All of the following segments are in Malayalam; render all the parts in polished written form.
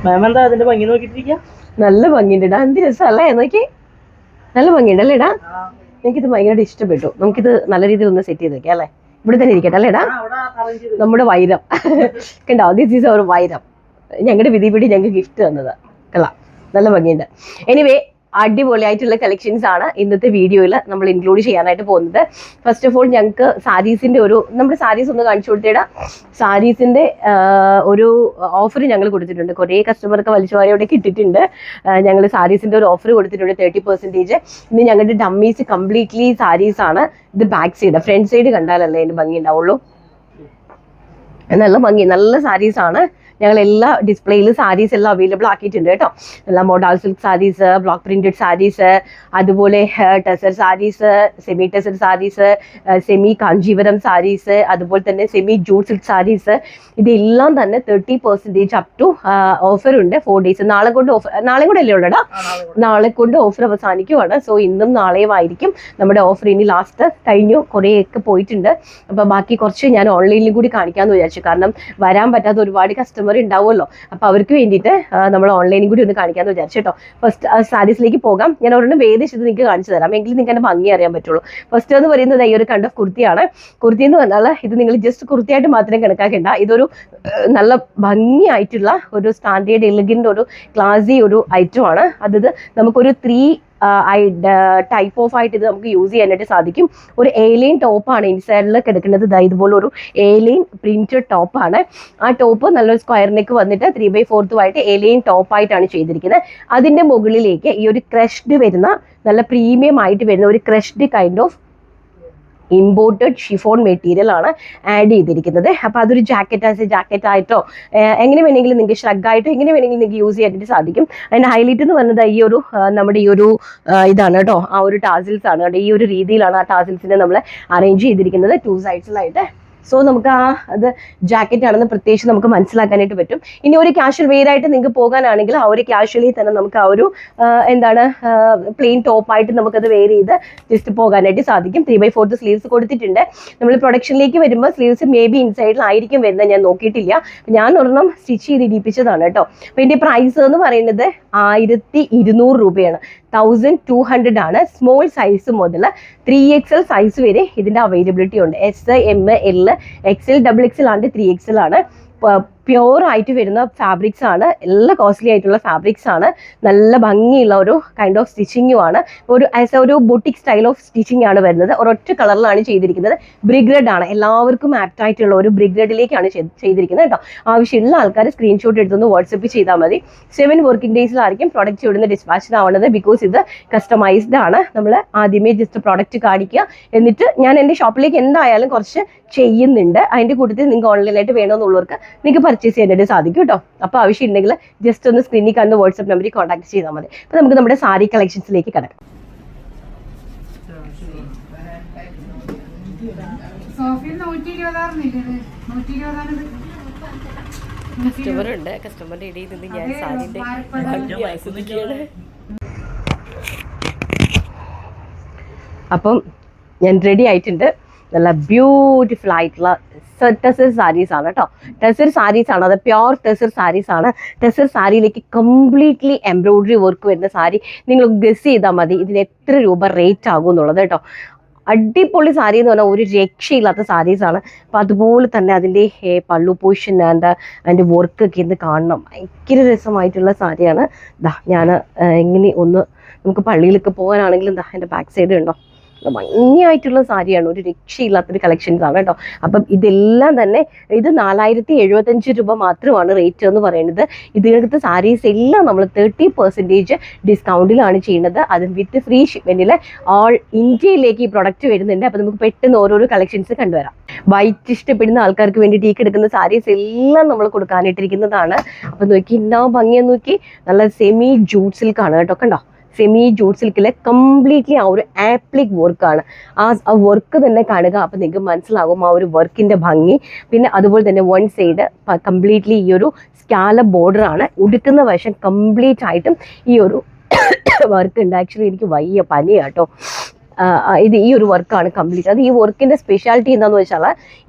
മാമെന്താ അതിന്റെ ഭംഗി നോക്കിട്ടിരിക്കുക? നല്ല ഭംഗിയുണ്ട്. എന്ത് രസമല്ലേ നോക്കി, നല്ല ഭംഗിയുണ്ടല്ലേടാ. എനിക്കിത് ഭയങ്കരമായിട്ട് ഇഷ്ടപ്പെട്ടു. നമുക്കിത് നല്ല രീതിയിൽ ഒന്ന് സെറ്റ് ചെയ്ത് വെക്കാം അല്ലേ? ഇവിടെ തന്നെ ഇരിക്കട്ടെ അല്ലേടാ? നമ്മുടെ വൈരം കണ്ടോ, ദിസ് ഈസ് അവർ വൈരം. ഞങ്ങളുടെ വിധിപിടി ഞങ്ങൾക്ക് ഗിഫ്റ്റ് തന്നത്. കൊള്ളാം, നല്ല ഭംഗിയുണ്ട്. എനിവേ, അടിപൊളിയായിട്ടുള്ള കളക്ഷൻസ് ആണ് ഇന്നത്തെ വീഡിയോയിൽ നമ്മൾ ഇൻക്ലൂഡ് ചെയ്യാനായിട്ട് പോകുന്നത്. ഫസ്റ്റ് ഓഫ് ഓൾ ഞങ്ങൾക്ക് സാരീസിന്റെ നമ്മുടെ സാരീസ് ഒന്ന് കാണിച്ചു കൊടുത്തേടാ. സാരീസിന്റെ ഒരു ഓഫർ ഞങ്ങൾ കൊടുത്തിട്ടുണ്ട്. കുറേ കസ്റ്റമർക്ക് വലിച്ചുവാരിയോടെ കിട്ടിയിട്ടുണ്ട്. ഞങ്ങൾ സാരീസിന്റെ ഒരു ഓഫർ കൊടുത്തിട്ടുണ്ട് 30%. ഇന്ന് ഞങ്ങളുടെ ഡമ്മീസ് കംപ്ലീറ്റ്ലി സാരീസ് ആണ്. ഇത് ബാക്ക് സൈഡ്, ഫ്രണ്ട് സൈഡ് കണ്ടാലല്ലേ അതിന് ഭംഗി ഉണ്ടാവുള്ളൂ. നല്ല ഭംഗി, നല്ല സാരീസ് ആണ്. ഞങ്ങൾ എല്ലാ ഡിസ്പ്ലേയിൽ സാരീസ് എല്ലാം അവൈലബിൾ ആക്കിയിട്ടുണ്ട് കേട്ടോ. എല്ലാ model silk saris, block printed saris, അതുപോലെ tussar saris, semi tussar saris, semi Kanchivaram saris, അതുപോലെ തന്നെ സെമി ജൂട്ട് സിൽക്ക് സാരീസ്, ഇതെല്ലാം തന്നെ 30% അപ് ടു ഓഫർ ഉണ്ട്. 4 days. നാളെ കൊണ്ട് ഓഫർ, നാളെ കൂടെ അല്ലേ ഉള്ളടാ? നാളെ കൊണ്ട് ഓഫർ അവസാനിക്കുവാണ്. സോ ഇന്നും നാളെയും ആയിരിക്കും നമ്മുടെ ഓഫർ. ഇനി ലാസ്റ്റ് കഴിഞ്ഞു, കുറേയൊക്കെ പോയിട്ടുണ്ട്. അപ്പോൾ ബാക്കി കുറച്ച് ഞാൻ ഓൺലൈനിലും കൂടി കാണിക്കാമെന്ന് വിചാരിച്ചു. കാരണം വരാൻ പറ്റാത്ത ഒരുപാട് കസ്റ്റമർ ഉണ്ടാവുമല്ലോ. അപ്പോൾ അവർക്ക് വേണ്ടിയിട്ട് നമ്മൾ ഓൺലൈനിൽ കൂടി ഒന്ന് കാണിക്കാമെന്ന് വിചാരിച്ചു കേട്ടോ. ഫസ്റ്റ് സാരീസിലേക്ക് പോകാം. ഞാൻ ഒരെണ്ണം വേദിച്ചത് നിങ്ങൾക്ക് കാണിച്ചു തരാം, എങ്കിലും നിങ്ങൾക്ക് എൻ്റെ ഭംഗി അറിയാൻ പറ്റുള്ളൂ. ഫസ്റ്റ് എന്ന് പറയുന്നത് ഈ ഒരു കണ്ട ഓഫ് കുർത്തിയാണ്. കുർത്തി എന്ന് പറഞ്ഞാൽ ഇത് നിങ്ങൾ ജസ്റ്റ് കുർത്തിയായിട്ട് മാത്രമേ കണക്കാക്കേണ്ട. ഇതൊരു നല്ല ഭംഗിയായിട്ടുള്ള ഒരു സ്റ്റാൻഡേർഡ് എലഗന്റ് ഒരു ക്ലാസി ഒരു ഐറ്റം ആണ്. അത് നമുക്കൊരു 3 ടൈപ്പ് ഓഫ് ആയിട്ട് ഇത് നമുക്ക് യൂസ് ചെയ്യാനായിട്ട് സാധിക്കും. ഒരു എലൈൻ ടോപ്പാണ് ഇൻസൈഡിൽ കിടക്കുന്നത്. ഇതുപോലെ ഒരു എലൈൻ പ്രിന്റഡ് ടോപ്പാണ്. ആ ടോപ്പ് നല്ലൊരു സ്ക്വയർ നെക്ക് വന്നിട്ട് 3/4 ആയിട്ട് എലൈൻ ടോപ്പായിട്ടാണ് ചെയ്തിരിക്കുന്നത്. അതിന്റെ മുകളിലേക്ക് ഈ ഒരു ക്രഷ്ഡ് വരുന്ന നല്ല പ്രീമിയം ആയിട്ട് വരുന്ന ഒരു crushed kind of imported chiffon material ആണ് ആഡ് ചെയ്തിരിക്കുന്നത്. അപ്പോൾ അതൊരു ജാക്കറ്റ് ആയിട്ടോ എങ്ങനെ വേണമെങ്കിലും നിങ്ങൾക്ക് ഷ്രഗായിട്ടോ എങ്ങനെ വേണമെങ്കിലും നിങ്ങൾക്ക് യൂസ് ചെയ്യാനായിട്ട് സാധിക്കും. അതിൻ്റെ ഹൈലൈറ്റ് എന്ന് പറയുന്നത് ഈ ഒരു നമ്മുടെ ഈ ഒരു ഇതാണ് കേട്ടോ. ആ ഒരു ടാസിൽസ് ആണ് കേട്ടോ. ഈ ഒരു രീതിയിലാണ് ആ ടാസിൽസിനെ നമ്മൾ അറേഞ്ച് ചെയ്തിരിക്കുന്നത് 2 സൈഡ്സിലായിട്ട്. സോ നമുക്ക് അത് ജാക്കറ്റ് ആണെന്ന് പ്രത്യേകിച്ച് നമുക്ക് മനസ്സിലാക്കാനായിട്ട് പറ്റും. ഇനി ഒരു കാഷ്വൽ വെയർ ആയിട്ട് നിങ്ങൾക്ക് പോകാനാണെങ്കിൽ ആ ഒരു കാഷ്വലി തന്നെ നമുക്ക് ആ ഒരു എന്താണ് പ്ലെയിൻ ടോപ്പായിട്ട് നമുക്കത് വെയർ ചെയ്ത് ജസ്റ്റ് പോകാനായിട്ട് സാധിക്കും. 3/4 സ്ലീവ്സ് കൊടുത്തിട്ടുണ്ട്. നമ്മൾ പ്രൊഡക്ഷനിലേക്ക് വരുമ്പോൾ സ്ലീവ്സ് മേ ബി ഇൻസൈഡിലായിരിക്കും വരുന്നത്, ഞാൻ നോക്കിയിട്ടില്ല. ഞാൻ ഒരെണ്ണം സ്റ്റിച്ച് ചെയ്ത് ഇടിപ്പിച്ചതാണ് കേട്ടോ. അപ്പോൾ ഇതിൻ്റെ പ്രൈസ് എന്ന് പറയുന്നത് 1200 രൂപയാണ്. 1200 ആണ്. സ്മോൾ സൈസ് മുതൽ 3XL സൈസ് വരെ ഇതിൻ്റെ അവൈലബിലിറ്റി ഉണ്ട്. S, M, L, XL, XXL ആണ്, 3XL ആണ്. പ്യുവർ ആയിട്ട് വരുന്ന ഫാബ്രിക്സ് ആണ്. എല്ലാം കോസ്റ്റ്ലി ആയിട്ടുള്ള ഫാബ്രിക്സ് ആണ്. നല്ല ഭംഗിയുള്ള ഒരു കൈൻഡ് ഓഫ് സ്റ്റിച്ചിങ്ങും ആണ്. ഒരു ബൊട്ടിക് സ്റ്റൈൽ ഓഫ് സ്റ്റിച്ചിങ് ആണ് വരുന്നത്. ഒരൊറ്റ കളറിലാണ് ചെയ്തിരിക്കുന്നത്. ബ്രിഗ് റെഡ് ആണ്. എല്ലാവർക്കും ആപ്റ്റ് ആയിട്ടുള്ള ഒരു ബ്രിഗ് റെഡിലേക്കാണ് ചെയ്തിരിക്കുന്നത് കേട്ടോ. ആവശ്യമുള്ള ആൾക്കാർ സ്ക്രീൻഷോട്ട് എടുത്തൊന്ന് വാട്സപ്പ് ചെയ്താൽ മതി. 7 വർക്കിംഗ് ഡേയ്സിലായിരിക്കും പ്രോഡക്റ്റ് ഇവിടുന്ന് ഡിസ്പാച്ച്ഡ് ആവുന്നത്. ബിക്കോസ് ഇത് കസ്റ്റമൈസ്ഡ് ആണ്. നമ്മൾ ആദ്യമേ ജസ്റ്റ് പ്രോഡക്റ്റ് കാണിക്കുക, എന്നിട്ട് ഞാൻ എൻ്റെ ഷോപ്പിലേക്ക് എന്തായാലും കുറച്ച് ചെയ്യുന്നുണ്ട്. അതിൻ്റെ കൂട്ടത്തിൽ നിങ്ങൾക്ക് ഓൺലൈനായിട്ട് വേണമെന്നുള്ളവർക്ക് നിങ്ങൾക്ക് പർച്ചേസ് ചെയ്യാനായിട്ട് സാധിക്കും കേട്ടോ. അപ്പോൾ ആവശ്യമുണ്ടെങ്കിൽ ജസ്റ്റ് ഒന്ന് സ്ക്രീനിൽ കാണുന്ന വാട്സ്ആപ്പ് നമ്പറിൽ കോൺടാക്ട് ചെയ്താൽ മതി. അപ്പോൾ നമുക്ക് നമ്മുടെ സാരി കളക്ഷൻസിലേക്ക് കിടക്കാം. കസ്റ്റമർ ഉണ്ട്. കസ്റ്റമറിന്റെ ഇടയിൽ നിന്ന് ഞാൻ സാരിന്റെ ആസ്വദിക്കുകയാണ്. അപ്പം ഞാൻ റെഡി ആയിട്ടുണ്ട്. നല്ല ബ്യൂട്ടിഫുൾ ആയിട്ടുള്ള ടെസർ സാരീസ് ആണ് കേട്ടോ. ടെസർ സാരീസ് ആണ്, അത് പ്യോർ ടെസർ സാരീസ് ആണ്. ടെസർ സാരിയിലേക്ക് കംപ്ലീറ്റ്ലി എംബ്രോയിഡറി വർക്ക് വരുന്ന സാരി നിങ്ങൾ ഗസ് ചെയ്താൽ മതി ഇതിന് എത്ര രൂപ റേറ്റ് ആകും എന്നുള്ളത് കേട്ടോ. അടിപൊളി സാരി എന്ന് പറഞ്ഞാൽ ഒരു രക്ഷയില്ലാത്ത സാരീസാണ്. അപ്പോൾ അതുപോലെ തന്നെ അതിൻ്റെ പള്ളു പോർഷൻ അതിൻ്റെ വർക്കൊക്കെ ഇന്ന് കാണണം. ഭയങ്കര രസമായിട്ടുള്ള സാരിയാണ്. ഞാൻ ഇങ്ങനെ ഒന്ന് നമുക്ക് പള്ളിയിലൊക്കെ പോകാനാണെങ്കിലും എൻ്റെ ബാക്ക് സൈഡ് ഉണ്ടോ, ഭംഗിയായിട്ടുള്ള സാരിയാണ്. ഒരു രക്ഷയില്ലാത്തൊരു കളക്ഷൻസ് ആണ് കേട്ടോ. അപ്പം ഇതെല്ലാം തന്നെ ഇത് 4075 രൂപ മാത്രമാണ് റേറ്റ് എന്ന് പറയുന്നത്. ഇതിനടുത്ത് സാരീസ് എല്ലാം നമ്മൾ 30% ഡിസ്കൗണ്ടിലാണ് ചെയ്യുന്നത്. അതും വിത്ത് ഫ്രീ ഷിപ്മെന്റിൽ ഓൾ ഇന്ത്യയിലേക്ക് ഈ പ്രൊഡക്റ്റ് വരുന്നുണ്ട്. അപ്പം നമുക്ക് പെട്ടെന്ന് ഓരോരോ കളക്ഷൻസ് കണ്ടുവരാം. വൈറ്റ് ഇഷ്ടപ്പെടുന്ന ആൾക്കാർക്ക് വേണ്ടിയിട്ട് ഈ കിടക്കുന്ന സാരീസ് എല്ലാം നമ്മൾ കൊടുക്കാനിട്ടിരിക്കുന്നതാണ്. അപ്പം നോക്കി എന്നാ ഭംഗിയെന്ന് നോക്കി, നല്ല സെമി ജൂട്ട് സിൽക്കാണ് കേട്ടോ. കണ്ടോ, സെമി ജൂട്ട് സിൽക്കിലെ കംപ്ലീറ്റ്ലി ആ ഒരു ആപ്ലിക് വർക്കാണ്. ആ വർക്ക് തന്നെ കാണുക, അപ്പം നിങ്ങൾക്ക് മനസ്സിലാകും ആ ഒരു വർക്കിൻ്റെ ഭംഗി. പിന്നെ അതുപോലെ തന്നെ വൺ സൈഡ് കംപ്ലീറ്റ്ലി ഈ ഒരു സ്കാലപ്പ് ബോർഡറാണ്. ഉടുക്കുന്ന വശം കംപ്ലീറ്റ് ആയിട്ടും ഈ ഒരു വർക്ക് ഉണ്ട്. ആക്ച്വലി എനിക്ക് വലിയ പനിയാട്ടോ. ഇത് ഈ ഒരു വർക്കാണ് കംപ്ലീറ്റ്. അത് ഈ വർക്കിന്റെ സ്പെഷ്യാലിറ്റി എന്താണെന്ന് വെച്ചാൽ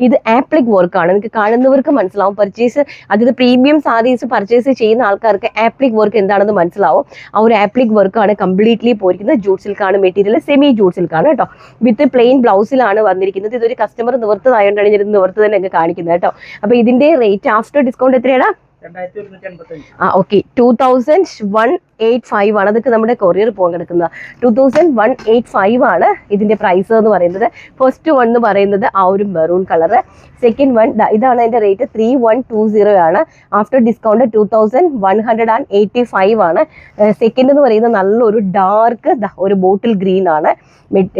ഇത് ആപ്ലിക് വർക്കാണ്. നിങ്ങൾക്ക് കാണുന്നവർക്ക് മനസ്സിലാവും. പർച്ചേസ് അതായത് പ്രീമിയം സാരീസ് പർച്ചേസ് ചെയ്യുന്ന ആൾക്കാർക്ക് ആപ്ലിക് വർക്ക് എന്താണെന്ന് മനസ്സിലാവും. ആ ഒരു ആപ്ലിക് വർക്കാണ് കംപ്ലീറ്റ്ലി പോയിരിക്കുന്നത്. ജൂട്ട് സിൽക്കാണ് മെറ്റീരിയൽ, സെമി ജൂട്ട് സിൽക്കാണ് കേട്ടോ. വിത്ത് പ്ലെയിൻ ബ്ലൗസിലാണ് വന്നിരിക്കുന്നത്. ഇതൊരു കസ്റ്റമർ നിവർത്തതായോണ്ടാണ് ഞാൻ നിവർത്ത് തന്നെ അങ്ങ് കാണിക്കുന്നത് കേട്ടോ. അപ്പൊ ഇതിന്റെ റേറ്റ് ആഫ്റ്റർ ഡിസ്കൗണ്ട് എത്രയാണ്? ഓക്കെ, 2185 ആണ്. അതൊക്കെ നമ്മുടെ കൊറിയർ പോകാൻ കിടക്കുന്നത്. 2185 ആണ് ഇതിന്റെ പ്രൈസ് എന്ന് പറയുന്നത്. ഫസ്റ്റ് വൺ എന്ന് പറയുന്നത് ആ ഒരു മെറൂൺ കളറ്. സെക്കൻഡ് വൺ ഇതാണ് അതിന്റെ റേറ്റ് 3120 ആണ്. ആഫ്റ്റർ ഡിസ്കൗണ്ട് 2185 ആണ്. സെക്കൻഡ് എന്ന് പറയുന്നത് നല്ലൊരു ഡാർക്ക് ഒരു ബോട്ടിൽ ഗ്രീൻ ആണ്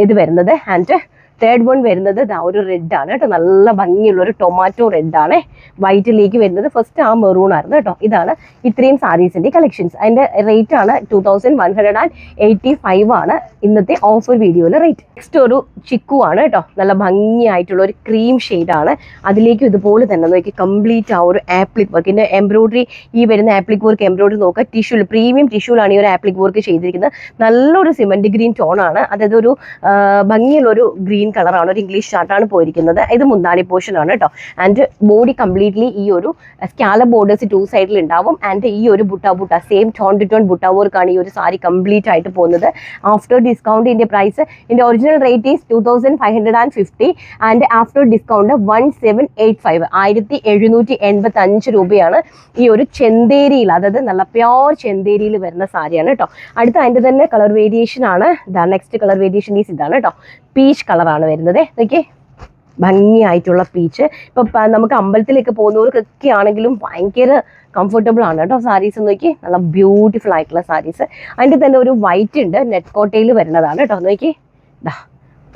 ഇത് വരുന്നത്. ആൻഡ് തേർഡ് വൺ വരുന്നത് ഒരു റെഡ് ആണ് കേട്ടോ. നല്ല ഭംഗിയുള്ള ഒരു ടൊമാറ്റോ റെഡ് ആണ്. വൈറ്റിലേക്ക് വരുന്നത്. ഫസ്റ്റ് ആ മെറൂൺ ആയിരുന്നു കേട്ടോ. ഇതാണ് ഇത്രയും സാരീസിന്റെ കളക്ഷൻസ്. അതിന്റെ റേറ്റ് ആണ് 2185 ആണ് ഇന്നത്തെ ഓഫർ വീഡിയോയിലെ റേറ്റ്. നെക്സ്റ്റ് ഒരു ചിക്കു ആണ് കേട്ടോ. നല്ല ഭംഗിയായിട്ടുള്ള ഒരു ക്രീം ഷെയ്ഡാണ്. അതിലേക്ക് ഇതുപോലെ തന്നെ നോക്കി കംപ്ലീറ്റ് ആ ഒരു ആപ്ലിക് വർക്ക്. ഇതിന്റെ എംബ്രോയിഡറി, ഈ വരുന്ന ആപ്ലിക് വർക്ക് എംബ്രോയിഡറി നോക്കുക. ടിഷ്യൂ, പ്രീമിയം ടിഷ്യൂലാണ് ഈ ഒരു ആപ്ലിക് വർക്ക് ചെയ്തിരിക്കുന്നത്. നല്ലൊരു സിമന്റ് ഗ്രീൻ ടോൺ ആണ്. അതായത് ഒരു ഭംഗിയുള്ള ഒരു ഗ്രീൻ കളറാണ്. ഒരു ഇംഗ്ലീഷ് ചാർട്ടാണ് പോയിരിക്കുന്നത്. ഇത് മുന്താണി പോർഷൻ ആണ് കേട്ടോ. ആൻഡ് ബോഡി കംപ്ലീറ്റ്ലി ഈ ഒരു സ്കാലപ്പ് ബോർഡേഴ്സ് 2 സൈഡിൽ ഉണ്ടാവും. ആൻഡ് ഈ ഒരു butta same tone to tone butta വർക്കാണ് ഈ ഒരു സാരി കംപ്ലീറ്റ് ആയിട്ട് പോകുന്നത്. ആഫ്റ്റർ ഡിസ്കൗണ്ട് ഇതിന്റെ പ്രൈസ്, ഇതിന്റെ original rate is 2550 and after discount 1785 1785 രൂപയാണ് ഈ ഒരു ചെന്തേരിയിൽ, അതായത് നല്ല പ്യോർ ചെന്തേരിയിൽ വരുന്ന സാരിയാണ് കേട്ടോ. അടുത്ത അതിന്റെ തന്നെ കളർ വേരിയേഷൻ ആണ്. നെക്സ്റ്റ് കളർ വേരിയേഷൻ ഈസ് ഇതാണ് കേട്ടോ. പീച്ച് കളറാണ് വരുന്നത്. നോക്കിയേ, ഭംഗിയായിട്ടുള്ള പീച്ച്. ഇപ്പൊ നമുക്ക് അമ്പലത്തിലേക്ക് പോകുന്നവർക്കൊക്കെ ആണെങ്കിലും ഭയങ്കര കംഫർട്ടബിൾ ആണ് കേട്ടോ സാരീസ്. നോക്കി, നല്ല ബ്യൂട്ടിഫുൾ ആയിട്ടുള്ള സാരീസ്. അതിൻ്റെ തന്നെ ഒരു വൈറ്റ് ഉണ്ട്, നെറ്റ് കോട്ടയിൽ വരുന്നതാണ് കേട്ടോ. നോക്കി,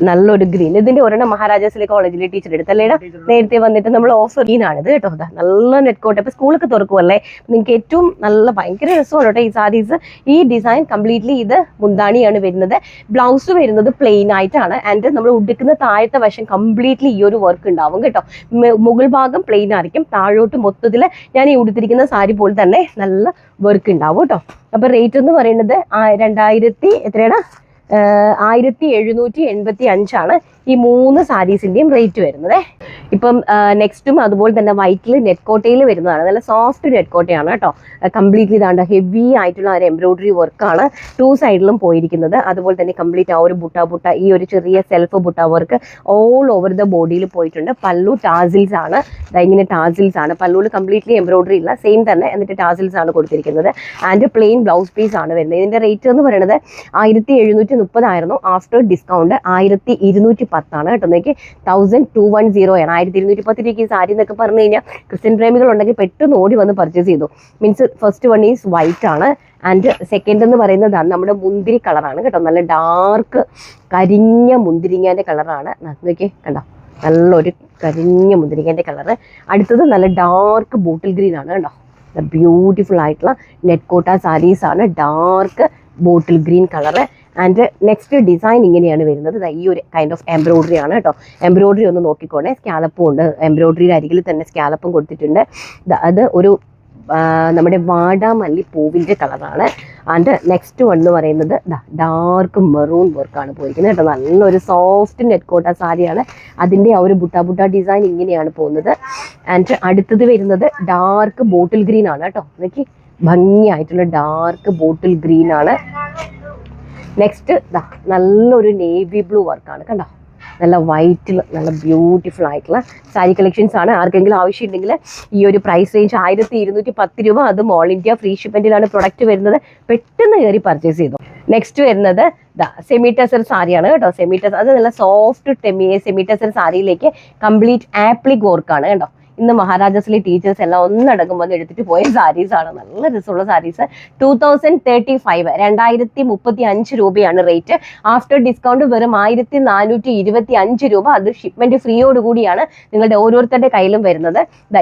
നല്ലൊരു ഗ്രീൻ. ഇതിന്റെ ഒരെണ്ണം മഹാരാജാസിലെ കോളേജിലെ ടീച്ചർ എടുത്തല്ലേടാ നേരത്തെ വന്നിട്ട് നമ്മൾ ഓഫർ ഗ്രീനാണിത് കേട്ടോ. നല്ല നെറ്റ് കോട്ട്. ഇപ്പൊ സ്കൂളൊക്കെ തുറക്കുമല്ലേ, നിങ്ങൾക്ക് ഏറ്റവും നല്ല ഭയങ്കര രസമാണ് കേട്ടോ ഈ സാരീസ്. ഈ ഡിസൈൻ കംപ്ലീറ്റ്ലി ഇത് മുന്താണിയാണ് വരുന്നത്. ബ്ലൗസ് വരുന്നത് പ്ലെയിൻ ആയിട്ടാണ്. ആൻഡ് നമ്മൾ ഉടുക്കുന്ന താഴത്തെ വശം കംപ്ലീറ്റ്ലി ഈ ഒരു വർക്ക് ഉണ്ടാവും കേട്ടോ. മുകൾ ഭാഗം പ്ലെയിൻ ആയിരിക്കും, താഴോട്ട് മൊത്തത്തിൽ ഞാൻ ഈ ഉടുത്തിരിക്കുന്ന സാരി പോലെ തന്നെ നല്ല വർക്ക് ഉണ്ടാവും കേട്ടോ. അപ്പൊ റേറ്റ് എന്ന് പറയുന്നത് 1785 ആണ് ഈ 3 സാരീസിന്റെയും റേറ്റ് വരുന്നത്. ഇപ്പം നെക്സ്റ്റും അതുപോലെ തന്നെ വൈറ്റിൽ നെറ്റ് കോട്ടയിൽ വരുന്നതാണ്. നല്ല സോഫ്റ്റ് നെറ്റ് കോട്ടയാണ് കേട്ടോ. കംപ്ലീറ്റ്ലി ഇതാണ്ട് ഹെവി ആയിട്ടുള്ള ഒരു എംബ്രോയിഡറി വർക്കാണ് 2 സൈഡിലും പോയിരിക്കുന്നത്. അതുപോലെ തന്നെ കംപ്ലീറ്റ് ആ ഒരു ബുട്ട ഈ ഒരു ചെറിയ self butta work all over the ബോഡിയിൽ പോയിട്ടുണ്ട്. പല്ലു ടാസിൽസ് ആണ്. ഇങ്ങനെ ടാസിൽസ് ആണ്. പല്ലുവിൽ കംപ്ലീറ്റ്ലി എംബ്രോയിഡറി ഇല്ല, സെയിം തന്നെ. എന്നിട്ട് ടാസിൽസ് ആണ് കൊടുത്തിരിക്കുന്നത്. ആൻഡ് പ്ലെയിൻ ബ്ലൗസ് പീസ് ആണ് വരുന്നത്. ഇതിന്റെ റേറ്റ് എന്ന് പറയുന്നത് 1730 ആയിരുന്നു. ആഫ്റ്റർ ഡിസ്കൗണ്ട് 1210 ആണ് കേട്ടോ. നോക്കി, 1210 ആണ്. 1210 രൂപയ്ക്ക് ഈ സാരി എന്നൊക്കെ പറഞ്ഞു കഴിഞ്ഞാൽ ക്രിസ്ത്യൻ പ്രേമികൾ ഉണ്ടെങ്കിൽ പെട്ടെന്ന് ഓടി വന്ന് പർച്ചേസ് ചെയ്തു. Means first one is white ആണ്. ആൻഡ് സെക്കൻഡ് എന്ന് പറയുന്നത് നമ്മുടെ മുന്തിരി കളറാണ് കേട്ടോ. നല്ല ഡാർക്ക് കരിഞ്ഞ മുന്തിരിങ്ങാൻ്റെ കളറാണ്. നോക്കി, കണ്ടോ, നല്ലൊരു കരിഞ്ഞ മുന്തിരിങ്ങാൻ്റെ കളറ്. അടുത്തത് നല്ല ഡാർക്ക് ബോട്ടിൽ ഗ്രീൻ ആണ് കേട്ടോ. ബ്യൂട്ടിഫുൾ ആയിട്ടുള്ള നെറ്റ് കോട്ട സാരീസ് ആണ്. Dark bottle green colour. And next design ഇങ്ങനെയാണ് വരുന്നത്. ഈ ഒരു കൈൻഡ് ഓഫ് എംബ്രോയിഡറി ആണ് കേട്ടോ. എംബ്രോയിഡറി ഒന്ന് നോക്കിക്കോണേ. സ്കാലപ്പും ഉണ്ട്. എംബ്രോയിഡറിയുടെ അരികിൽ തന്നെ സ്കാലപ്പും കൊടുത്തിട്ടുണ്ട്. അത് ഒരു നമ്മുടെ വാടാമല്ലി പൂവിൻ്റെ കളറാണ്. ആൻഡ് നെക്സ്റ്റ് വൺ എന്ന് പറയുന്നത് ഡാർക്ക് മെറൂൺ വർക്കാണ് പോയിരിക്കുന്നത് കേട്ടോ. നല്ലൊരു സോഫ്റ്റ് നെറ്റ് കോട്ട സാരിയാണ്. അതിൻ്റെ ആ ഒരു ബുട്ട ഡിസൈൻ ഇങ്ങനെയാണ് പോകുന്നത്. ആൻഡ് അടുത്തത് വരുന്നത് ഡാർക്ക് ബോട്ടിൽ ഗ്രീൻ ആണ് കേട്ടോ. നോക്കി, ഭംഗിയായിട്ടുള്ള ഡാർക്ക് ബോട്ടിൽ ഗ്രീൻ ആണ്. നെക്സ്റ്റ് നല്ലൊരു നേവി ബ്ലൂ വർക്കാണ് കണ്ടോ. നല്ല വൈറ്റിൽ നല്ല ബ്യൂട്ടിഫുൾ ആയിട്ടുള്ള സാരി കളക്ഷൻസ് ആണ്. ആർക്കെങ്കിലും ആവശ്യമുണ്ടെങ്കിൽ ഈ ഒരു പ്രൈസ് റേഞ്ച് 1210 രൂപ. അതും ഓൾ ഇന്ത്യ ഫ്രീ ഷിപ്മെന്റിലാണ് പ്രൊഡക്റ്റ് വരുന്നത്. പെട്ടെന്ന് കയറി പർച്ചേസ് ചെയ്തു. നെക്സ്റ്റ് വരുന്നത് സെമി ടസർ സാരിയാണ് കേട്ടോ. സെമി ടസർ, അത് നല്ല സോഫ്റ്റ് സെമി ടസർ സാരിയിലേക്ക് കംപ്ലീറ്റ് ആപ്ലിക് വർക്കാണ് കേട്ടോ. ഇന്ന് മഹാരാജാസിലെ ടീച്ചേഴ്സ് എല്ലാം ഒന്നടങ്കം വന്ന് എടുത്തിട്ട് പോയ സാരീസ് ആണ്. നല്ല രസമുള്ള സാരീസ്. 2035 2035 രൂപയാണ് റേറ്റ്. ആഫ്റ്റർ ഡിസ്കൗണ്ട് വെറും 1425 രൂപ. അത് ഷിപ്മെന്റ് ഫ്രീയോട് കൂടിയാണ് നിങ്ങളുടെ ഓരോരുത്തരുടെ കയ്യിലും വരുന്നത്.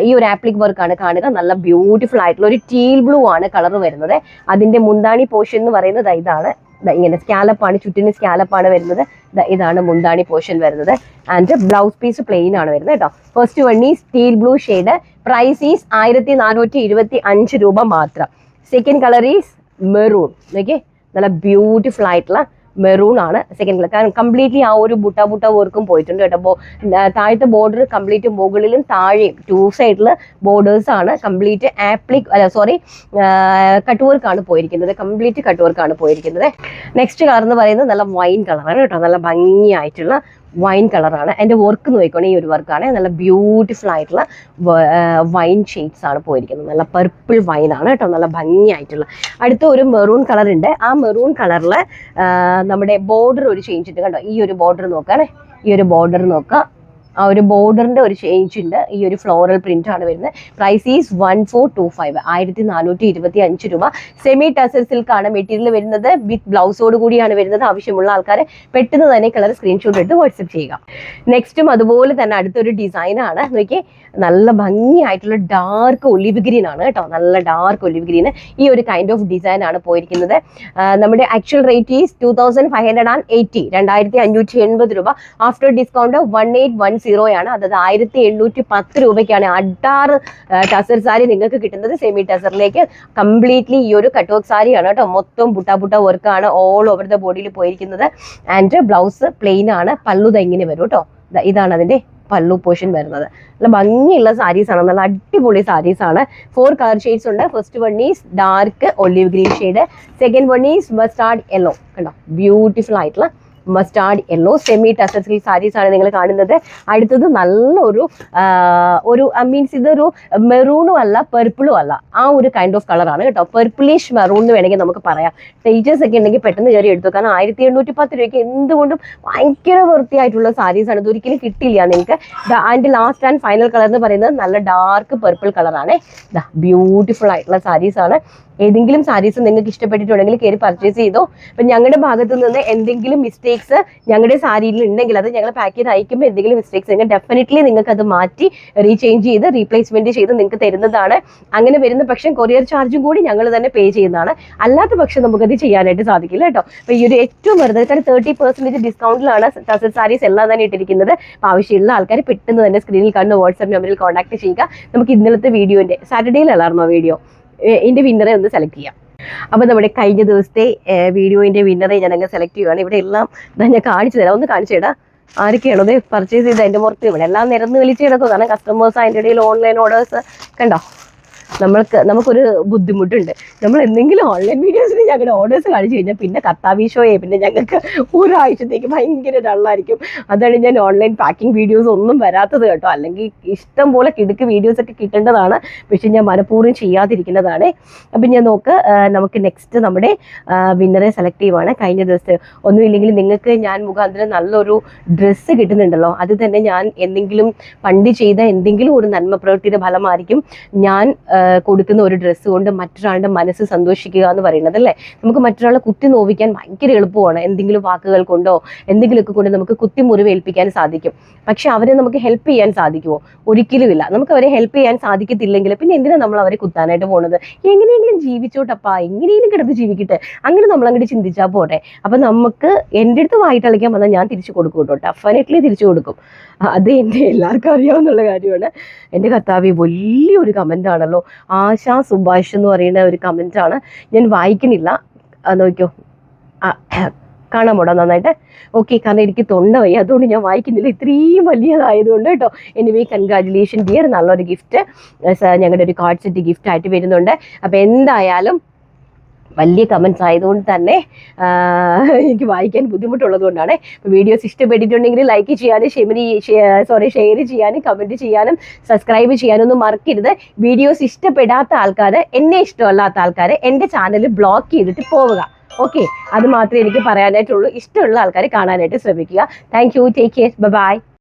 ഈ ഒരു ആപ്ലിക് വർക്കാണ് കാണുക. നല്ല ബ്യൂട്ടിഫുൾ ആയിട്ടുള്ള ഒരു ടീൽ ബ്ലൂ ആണ് കളർ വരുന്നത്. അതിന്റെ മുന്താണി പോർഷൻ എന്ന് പറയുന്നത് ഇതാണ്. ഇങ്ങനെ സ്കാലപ്പാണ്, ചുറ്റിന് സ്കാലപ്പാണ് വരുന്നത്. ഇതാണ് മുന്താണി പോർഷൻ വരുന്നത്. ആൻഡ് ബ്ലൗസ് പീസ് പ്ലെയിൻ ആണ് വരുന്നത് കേട്ടോ. ഫസ്റ്റ് വൺ ഈ steel blue shade. Price is 1425 രൂപ മാത്രം. Second colour is maroon. Okay, നല്ല ബ്യൂട്ടിഫുൾ ആയിട്ടുള്ള മെറൂൺ ആണ് സെക്കൻഡ് കളർ. കാരണം കംപ്ലീറ്റ്ലി ആ ഒരു ബുട്ട വർക്കും പോയിട്ടുണ്ട് കേട്ടോ. അപ്പോൾ താഴത്തെ ബോർഡർ കംപ്ലീറ്റ് മുകളിലും താഴെയും 2 സൈഡിൽ ബോർഡേഴ്സ് ആണ് കംപ്ലീറ്റ് കട്ട് വർക്കാണ് പോയിരിക്കുന്നത്. കംപ്ലീറ്റ് കട്ട് വർക്കാണ് പോയിരിക്കുന്നത്. നെക്സ്റ്റ് കളർ എന്ന് പറയുന്നത് നല്ല വൈൻ കളറാണ് കേട്ടോ. നല്ല ഭംഗിയായിട്ടുള്ള വൈൻ കളറാണ്. എൻ്റെ വർക്ക് നോക്കിക്കോണേ, ഈ ഒരു വർക്കാണ് നല്ല ബ്യൂട്ടിഫുൾ ആയിട്ടുള്ള വൈൻ ഷെയ്ഡ്സ് ആണ് പോയിരിക്കുന്നത്. നല്ല പർപ്പിൾ വൈൻ ആണ് കേട്ടോ, നല്ല ഭംഗിയായിട്ടുള്ള. അടുത്ത ഒരു മെറൂൺ കളർ ഉണ്ട്. ആ മെറൂൺ കളറിൽ നമ്മുടെ ബോർഡർ ഒരു ചേഞ്ച് ഉണ്ട് കണ്ടോ. ഈ ഒരു ബോർഡർ നോക്കാണേ, ഈ ഒരു ബോർഡർ നോക്കാം. ആ ഒരു ബോർഡറിന്റെ ഒരു ചേഞ്ച് ഉണ്ട്. ഈ ഒരു ഫ്ലോറൽ പ്രിന്റ് ആണ് വരുന്നത്. പ്രൈസ് ഈസ് 1425, 1425 രൂപ. സെമി ടസർ സിൽക്ക് ആണ് മെറ്റീരിയൽ വരുന്നത്. വിത്ത് ബ്ലൗസോട് കൂടിയാണ് വരുന്നത്. ആവശ്യമുള്ള ആൾക്കാരെ പെട്ടെന്ന് തന്നെ കളർ സ്ക്രീൻഷോട്ട് എടുത്ത് വാട്സ്ആപ്പ് ചെയ്യുക. നെക്സ്റ്റും അതുപോലെ തന്നെ അടുത്തൊരു ഡിസൈൻ ആണ്. നോക്കിയേ, നല്ല ഭംഗിയായിട്ടുള്ള ഡാർക്ക് ഒലിവ് ഗ്രീൻ ആണ് കേട്ടോ. നല്ല ഡാർക്ക് ഒലിവ് ഗ്രീൻ. ഈ ഒരു കൈൻഡ് ഓഫ് ഡിസൈൻ ആണ് പോയിരിക്കുന്നത്. നമ്മുടെ ആക്ച്വൽ റേറ്റ് ഈസ് 2580, 2580 രൂപ. ആഫ്റ്റർ ഡിസ്കൗണ്ട് 1810 ആണ്. അതായത് 1810 രൂപയ്ക്കാണ് അഡാറ് ടസർ സാരി നിങ്ങൾക്ക് കിട്ടുന്നത്. സെമി ടസറിലേക്ക് കംപ്ലീറ്റ്ലി ഈ ഒരു കട്ട് വർക്ക് സാരിയാണ് കേട്ടോ. മൊത്തം ബുട്ട വർക്കാണ് ഓൾ ഓവർ ദ ബോഡിയിൽ പോയിരിക്കുന്നത്. ആൻഡ് ബ്ലൗസ് പ്ലെയിൻ ആണ്. പല്ലു ഇങ്ങനെ വരും കേട്ടോ. ഇതാണ് അതിന്റെ പല്ലു പോർഷൻ വരുന്നത്. നല്ല ഭംഗിയുള്ള സാരീസ് ആണ്, നല്ല അടിപൊളി സാരീസ് ആണ്. 4 കളർ ഷെയ്ഡ്സ് ഉണ്ട്. First one is dark olive green shade. Second one is mustard yellow. കണ്ടോ, ബ്യൂട്ടിഫുൾ ആയിട്ടുള്ള mustard yellow semi tussar silk saris ആണ് നിങ്ങൾ കാണുന്നത്. അടുത്തത് നല്ലൊരു മീൻസ് ഇതൊരു മെറൂണും അല്ല പർപ്പിളും അല്ല, ആ ഒരു കൈൻഡ് ഓഫ് കളറാണ് കേട്ടോ. പർപ്പിളിഷ് മെറൂൺ എന്ന് വേണമെങ്കിൽ നമുക്ക് പറയാം. ടീച്ചേഴ്സ് ഒക്കെ ഉണ്ടെങ്കിൽ പെട്ടെന്ന് കയറി എടുത്തു. കാരണം 1810 രൂപയ്ക്ക് എന്തുകൊണ്ടും ഭയങ്കര വൃത്തിയായിട്ടുള്ള സാരീസ് ആണ്. ഇതൊരിക്കലും കിട്ടില്ല നിങ്ങൾക്ക്. And last and final colour എന്ന് പറയുന്നത് നല്ല ഡാർക്ക് പർപ്പിൾ കളറാണ്. ബ്യൂട്ടിഫുൾ ആയിട്ടുള്ള സാരീസ് ആണ്. ഏതെങ്കിലും സാരീസ് നിങ്ങൾക്ക് ഇഷ്ടപ്പെട്ടിട്ടുണ്ടെങ്കിൽ കയറി പർച്ചേസ് ചെയ്തോ. അപ്പം ഞങ്ങളുടെ ഭാഗത്തു നിന്ന് എന്തെങ്കിലും മിസ്റ്റേക്സ് ഞങ്ങളുടെ സാരിയിൽ ഉണ്ടെങ്കിൽ അത് ഞങ്ങൾ പാക്ക് ചെയ്ത് അയക്കുമ്പോൾ എന്തെങ്കിലും മിസ്റ്റേക്സ് ഉണ്ടെങ്കിൽ ഡെഫിനറ്റ്ലി നിങ്ങൾക്ക് അത് മാറ്റി റീചേഞ്ച് ചെയ്ത് റീപ്ലേസ്മെന്റ് ചെയ്ത് നിങ്ങൾക്ക് തരുന്നതാണ്. അങ്ങനെ വരുന്ന പക്ഷം കൊറിയർ ചാർജും കൂടി ഞങ്ങൾ തന്നെ പേ ചെയ്യുന്നതാണ്. അല്ലാത്ത പക്ഷം നമുക്കത് ചെയ്യാനായിട്ട് സാധിക്കില്ല കേട്ടോ. അപ്പോൾ ഈ ഒരു ഏറ്റവും വെറുതെ 30% ഡിസ്കൗണ്ടിലാണ് ടസർ സാരീസ് എല്ലാം തന്നെ ഇട്ടിരിക്കുന്നത്. അപ്പോൾ ആവശ്യമുള്ള ആൾക്കാർ പെട്ടെന്ന് തന്നെ സ്ക്രീനിൽ കാണുന്ന വാട്സ്ആപ്പ് നമ്പറിൽ കോൺടാക്ട് ചെയ്യുക. നമുക്ക് ഇന്നലത്തെ വീഡിയോന്റെ സാറ്റർഡേയിലല്ലായിരുന്നോ വീഡിയോ, ഇതിന്റെ വിന്നറെ ഒന്ന് സെലക്ട് ചെയ്യാം. അപ്പോൾ നമ്മുടെ കഴിഞ്ഞ ദിവസത്തെ വീഡിയോന്റെ വിന്നറെ ഞാൻ അങ്ങ് സെലക്ട് ചെയ്യുകയാണ്. ഇവിടെ എല്ലാം ഞാൻ കാണിച്ചു തരാം. ഒന്ന് കാണിച്ചു തരാം ആരൊക്കെയാണോ ഇത് പർച്ചേസ് ചെയ്ത് അതിന്റെ പുറത്ത്. ഇവിടെ എല്ലാം നിരന്ന് കളിച്ച് കിടക്കും. കാരണം കസ്റ്റമേഴ്സ് അതിൻ്റെ ഇടയിൽ ഓൺലൈൻ ഓർഡേഴ്സ് കണ്ടോ. നമുക്കൊരു ബുദ്ധിമുട്ടുണ്ട്. നമ്മൾ എന്തെങ്കിലും ഓൺലൈൻ വീഡിയോസിന് ഞങ്ങളുടെ ഓർഡേഴ്സ് കാണിച്ചു കഴിഞ്ഞാൽ പിന്നെ കത്താവീശോയെ പിന്നെ ഞങ്ങൾക്ക് ഒരാഴ്ചത്തേക്ക് ഭയങ്കര ഡള്ളായിരിക്കും. അതാണ് ഞാൻ ഓൺലൈൻ പാക്കിംഗ് വീഡിയോസ് ഒന്നും വരാത്തത് കേട്ടോ. അല്ലെങ്കിൽ ഇഷ്ടം പോലെ കിടുക്ക് വീഡിയോസ് ഒക്കെ കിട്ടേണ്ടതാണ്. പക്ഷെ ഞാൻ മനഃപൂർവ്വം ചെയ്യാതിരിക്കുന്നതാണ്. അപ്പം ഞാൻ നമുക്ക് നെക്സ്റ്റ് നമ്മുടെ വിന്നറെ സെലക്ട് ചെയ്യുവാണ്. കഴിഞ്ഞ ദിവസത്തെ ഒന്നുമില്ലെങ്കിൽ നിങ്ങൾക്ക് ഞാൻ മുഖാന്തരം നല്ലൊരു ഡ്രസ്സ് കിട്ടുന്നുണ്ടല്ലോ, അത് തന്നെ ഞാൻ എന്തെങ്കിലും പണ്ട് ചെയ്ത എന്തെങ്കിലും ഒരു നന്മ പ്രവൃത്തിയുടെ ഫലമായിരിക്കും ഞാൻ കൊടുക്കുന്ന ഒരു ഡ്രസ്സ് കൊണ്ട് മറ്റൊരാളുടെ മനസ്സ് സന്തോഷിക്കുക എന്ന് പറയുന്നത് അല്ലേ. നമുക്ക് മറ്റൊരാളെ കുത്തി നോവിക്കാൻ ഭയങ്കര എളുപ്പമാണ്. എന്തെങ്കിലും വാക്കുകൾ കൊണ്ടോ എന്തെങ്കിലുമൊക്കെ കൊണ്ട് നമുക്ക് കുത്തി മുറിവേൽപ്പിക്കാൻ സാധിക്കും. പക്ഷെ അവരെ നമുക്ക് ഹെൽപ്പ് ചെയ്യാൻ സാധിക്കുമോ? ഒരിക്കലുമില്ല. നമുക്ക് അവരെ ഹെൽപ്പ് ചെയ്യാൻ സാധിക്കത്തില്ലെങ്കിൽ പിന്നെ എന്തിനാണ് നമ്മൾ അവരെ കുത്താനായിട്ട് പോകുന്നത്? എങ്ങനെയെങ്കിലും ജീവിച്ചോട്ടപ്പാ, എങ്ങനെയെങ്കിലും കിടന്ന് ജീവിക്കട്ടെ, അങ്ങനെ നമ്മൾ അങ്ങോട്ട് ചിന്തിച്ചാൽ പോട്ടെ. അപ്പൊ നമുക്ക് എൻ്റെ അടുത്ത് വായിട്ടളിക്കാൻ വന്നാൽ ഞാൻ തിരിച്ചു കൊടുക്കും കേട്ടോ. ഡെഫിനറ്റ്ലി തിരിച്ചു കൊടുക്കും. അത് എൻ്റെ എല്ലാവർക്കും അറിയാവുന്നുള്ള കാര്യമാണ്. എൻ്റെ കർത്താവേ, വലിയൊരു കമൻ്റ് ആണല്ലോ. ആശാ സുഭാഷ് എന്ന് പറയുന്ന ഒരു കമൻ്റാണ്. ഞാൻ വായിക്കണില്ല, നോക്കിയോ. കാണാൻ പോടാ നന്നായിട്ട്. ഓക്കെ, കാരണം എനിക്ക് തൊണ്ട വയ്യ, അതുകൊണ്ട് ഞാൻ വായിക്കുന്നില്ല. ഇത്രയും വലിയതായതുകൊണ്ട് കേട്ടോ. Anyway, congratulation dear. നല്ലൊരു ഗിഫ്റ്റ് ഞങ്ങളുടെ ഒരു കാർഡ് സെറ്റ് ഗിഫ്റ്റ് ആയിട്ട് വരുന്നുണ്ട്. അപ്പം എന്തായാലും വലിയ കമൻറ്റ്സ് ആയതുകൊണ്ട് തന്നെ എനിക്ക് വായിക്കാൻ ബുദ്ധിമുട്ടുള്ളത് കൊണ്ടാണ്. വീഡിയോസ് ഇഷ്ടപ്പെട്ടിട്ടുണ്ടെങ്കിൽ ലൈക്ക് ചെയ്യാനും ഷെയർ ചെയ്യാനും കമൻറ്റ് ചെയ്യാനും സബ്സ്ക്രൈബ് ചെയ്യാനൊന്നും മറക്കരുത്. വീഡിയോസ് ഇഷ്ടപ്പെടാത്ത ആൾക്കാർ, എന്നെ ഇഷ്ടമല്ലാത്ത ആൾക്കാർ എൻ്റെ ചാനൽ ബ്ലോക്ക് ചെയ്തിട്ട് പോവുക. ഓക്കെ, അത് മാത്രമേ എനിക്ക് പറയാനായിട്ടുള്ളൂ. ഇഷ്ടമുള്ള ആൾക്കാർ കാണാനായിട്ട് ശ്രമിക്കുക. Thank you. Take care. By.